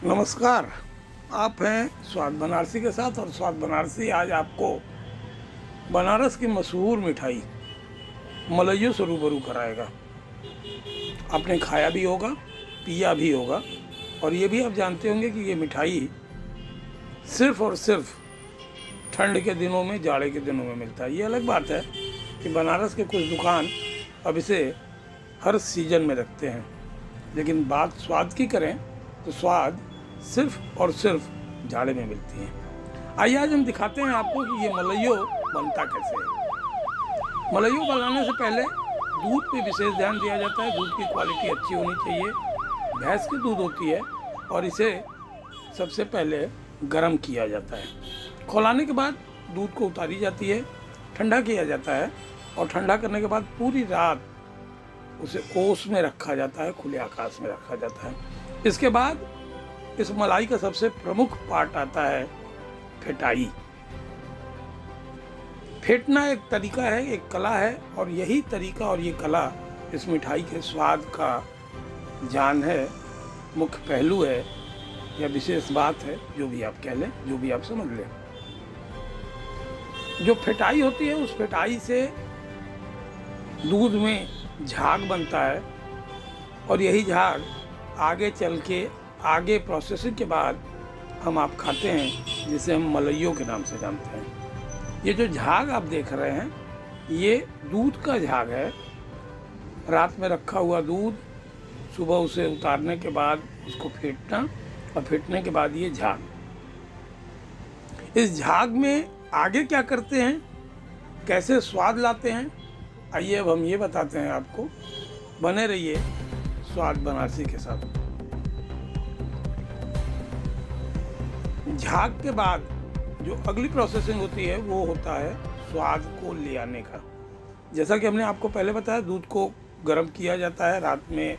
नमस्कार। आप हैं स्वाद बनारसी के साथ और स्वाद बनारसी आज आपको बनारस की मशहूर मिठाई मलइयों से रूबरू कराएगा। आपने खाया भी होगा, पिया भी होगा और ये भी आप जानते होंगे कि ये मिठाई सिर्फ़ और सिर्फ ठंड के दिनों में, जाड़े के दिनों में मिलता है। ये अलग बात है कि बनारस के कुछ दुकान अब इसे हर सीज़न में रखते हैं, लेकिन बात स्वाद की करें तो स्वाद सिर्फ और सिर्फ जाड़े में मिलती है। आइए आज हम दिखाते हैं आपको कि ये मलइयो बनता कैसे है। मलइयो बनाने से पहले दूध पे विशेष ध्यान दिया जाता है। दूध की क्वालिटी अच्छी होनी चाहिए। भैंस की दूध होती है और इसे सबसे पहले गर्म किया जाता है। खौलाने के बाद दूध को उतारी जाती है, ठंडा किया जाता है और ठंडा करने के बाद पूरी रात उसे ओस में रखा जाता है, खुले आकाश में रखा जाता है। इसके बाद इस मलाई का सबसे प्रमुख पार्ट आता है फेटाई। फेंटना एक तरीका है, एक कला है और यही तरीका और ये कला इस मिठाई के स्वाद का जान है, मुख्य पहलू है या विशेष बात है, जो भी आप कह लें, जो भी आप समझ लें। जो फेटाई होती है उस फेटाई से दूध में झाग बनता है और यही झाग आगे चल के आगे प्रोसेसिंग के बाद हम आप खाते हैं, जिसे हम मलइयों के नाम से जानते हैं। ये जो झाग आप देख रहे हैं ये दूध का झाग है। रात में रखा हुआ दूध, सुबह उसे उतारने के बाद उसको फेंटना और फेंटने के बाद ये झाग। इस झाग में आगे क्या करते हैं, कैसे स्वाद लाते हैं, आइए अब हम ये बताते हैं आपको। बने रहिए स्वाद बनारसी के साथ। झाग के बाद जो अगली प्रोसेसिंग होती है वो होता है स्वाद को ले आने का। जैसा कि हमने आपको पहले बताया, दूध को गर्म किया जाता है, रात में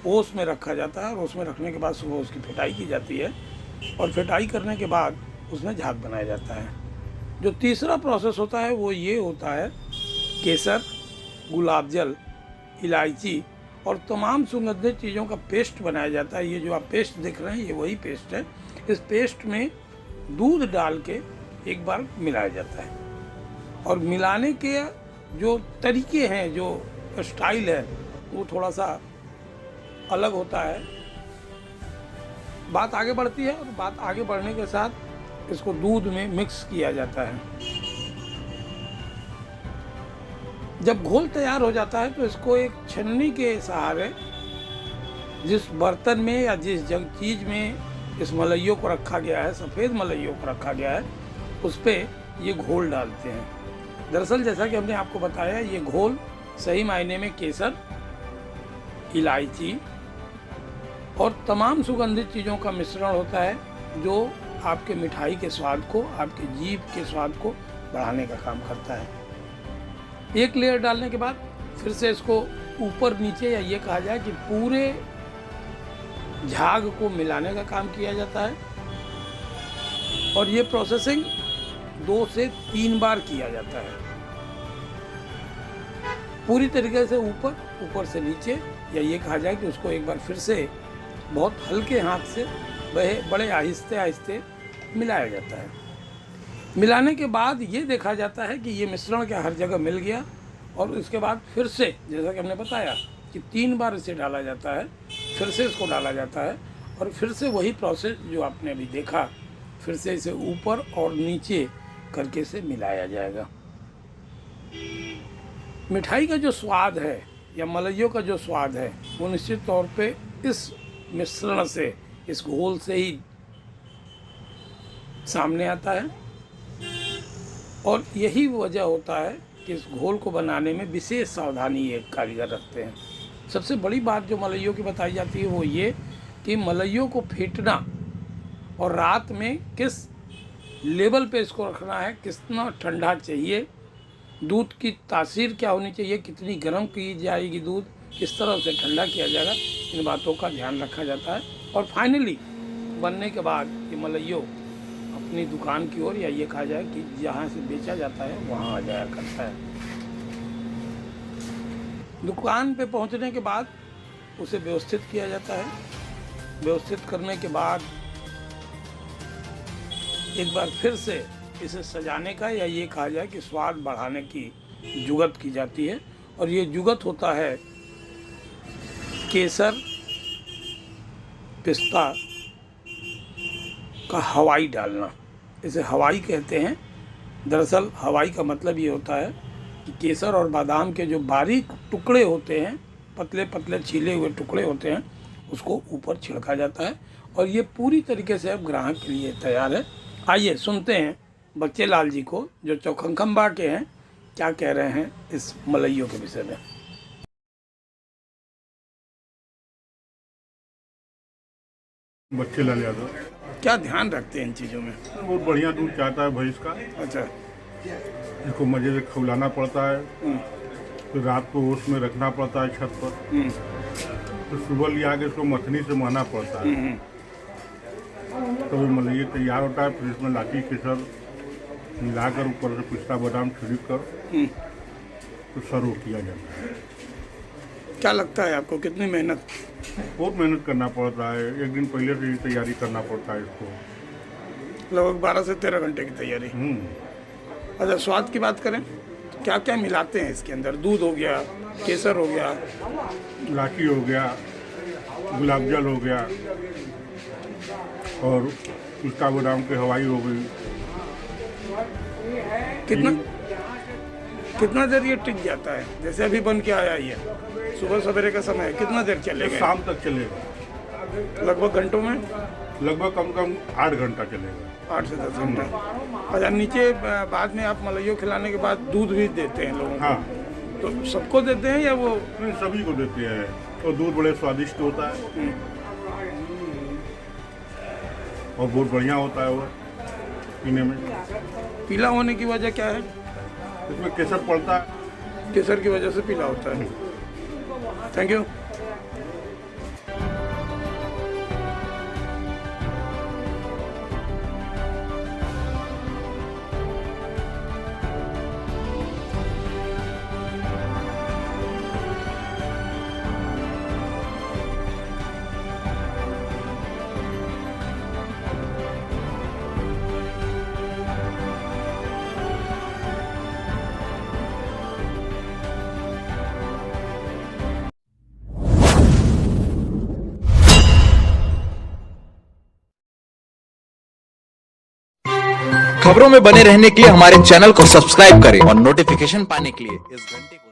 ओस में रखा जाता है और ओस में रखने के बाद सुबह उसकी फेटाई की जाती है और फेटाई करने के बाद उसमें झाग बनाया जाता है। जो तीसरा प्रोसेस होता है वो ये होता है केसर, गुलाब जल, इलायची और तमाम सुगंधित चीज़ों का पेस्ट बनाया जाता है। ये जो आप पेस्ट देख रहे हैं ये वही पेस्ट है। इस पेस्ट में दूध डाल के एक बार मिलाया जाता है और मिलाने के जो तरीके हैं, जो स्टाइल है, वो थोड़ा सा अलग होता है। बात आगे बढ़ती है और बात आगे बढ़ने के साथ इसको दूध में मिक्स किया जाता है। जब घोल तैयार हो जाता है तो इसको एक छन्नी के सहारे जिस बर्तन में या जिस चीज़ में इस मलइयों को रखा गया है, सफ़ेद मलइयों को रखा गया है, उस पर ये घोल डालते हैं। दरअसल जैसा कि हमने आपको बताया, ये घोल सही मायने में केसर, इलायची और तमाम सुगंधित चीज़ों का मिश्रण होता है, जो आपके मिठाई के स्वाद को, आपके जीभ के स्वाद को बढ़ाने का काम करता है। एक लेयर डालने के बाद फिर से इसको ऊपर नीचे, या ये कहा जाए कि पूरे झाग को मिलाने का काम किया जाता है और ये प्रोसेसिंग 2 से 3 बार किया जाता है। पूरी तरीके से ऊपर से नीचे, या ये कहा जाए कि उसको एक बार फिर से बहुत हल्के हाथ से बड़े आहिस्ते आहिस्ते मिलाया जाता है। मिलाने के बाद ये देखा जाता है कि ये मिश्रण क्या हर जगह मिल गया और उसके बाद फिर से, जैसा कि हमने बताया कि 3 बार इसे डाला जाता है, फिर से इसको डाला जाता है और फिर से वही प्रोसेस जो आपने अभी देखा, फिर से इसे ऊपर और नीचे करके इसे मिलाया जाएगा। मिठाई का जो स्वाद है या मलइयों का जो स्वाद है वो निश्चित तौर पे इस मिश्रण से, इस घोल से ही सामने आता है और यही वजह होता है कि इस घोल को बनाने में विशेष सावधानी ये कारीगर रखते हैं। सबसे बड़ी बात जो मलइयों की बताई जाती है वो ये कि मलइयों को फेंटना और रात में किस लेवल पे इसको रखना है, कितना ठंडा चाहिए, दूध की तासीर क्या होनी चाहिए, कितनी गर्म की जाएगी दूध, किस तरह से ठंडा किया जाएगा, इन बातों का ध्यान रखा जाता है। और फाइनली बनने के बाद ये मलइयों अपनी दुकान की ओर, या ये कहा जाए कि जहाँ से बेचा जाता है वहाँ आ जाया करता है। दुकान पे पहुंचने के बाद उसे व्यवस्थित किया जाता है। व्यवस्थित करने के बाद एक बार फिर से इसे सजाने का, या ये कहा जाए कि स्वाद बढ़ाने की जुगत की जाती है। और ये जुगत होता है केसर, पिस्ता का हवाई डालना। इसे हवाई कहते हैं। दरअसल हवाई का मतलब ये होता है कि केसर और बादाम के जो बारीक टुकड़े होते हैं, पतले पतले छीले हुए टुकड़े होते हैं, उसको ऊपर छिड़का जाता है। और ये पूरी तरीके से अब ग्राहक के लिए तैयार है। आइए सुनते हैं बच्चे लाल जी को, जो चौखंखंबा के हैं, क्या कह रहे हैं इस मलइयों के विषय में। बच्चे लाल यादव। क्या ध्यान रखते हैं इन चीज़ों में? बहुत बढ़िया दूध चाहता है भैंस का। अच्छा। इसको मजे से खिलाना पड़ता है, फिर रात को ओस में रखना पड़ता है छत पर, फिर सुबह ले आके इसको मथनी से माना पड़ता है, तो ये मलई तैयार होता है। फिर इसमें लाठी केसर मिलाकर ऊपर से पिस्ता बादाम छिड़क कर तो सर्व किया जाता है। क्या लगता है आपको, कितनी मेहनत? बहुत मेहनत करना पड़ता है, एक दिन पहले से ही तैयारी करना पड़ता है इसको। लगभग 12 से 13 घंटे की तैयारी। अच्छा, स्वाद की बात करें, क्या क्या मिलाते हैं इसके अंदर? दूध हो गया, केसर हो गया, इलायची हो गया, गुलाब जल हो गया, और पिस्ता बादाम की हवाई हो गई। कितना देर ये टिक जाता है? जैसे अभी बन के आया ये, सुबह सवेरे का समय है, कितना देर चलेगा? शाम तक चलेगा। लगभग घंटों में? लगभग कम कम 8 घंटा चलेगा। 8 से 10 घंटा। अच्छा, नीचे बाद में आप मलइयों खिलाने के बाद दूध भी देते हैं लोगों को? हाँ। तो सबको देते हैं या वो? नहीं, सभी को देते हैं। और दूध बड़े स्वादिष्ट होता है और बहुत बढ़िया होता है वो पीने में। पीला होने की वजह क्या है? इसमें केसर पड़ता है। केसर की वजह से पीला होता है। Thank you. खबरों में बने रहने के लिए हमारे चैनल को सब्सक्राइब करें और नोटिफिकेशन पाने के लिए इस घंटे को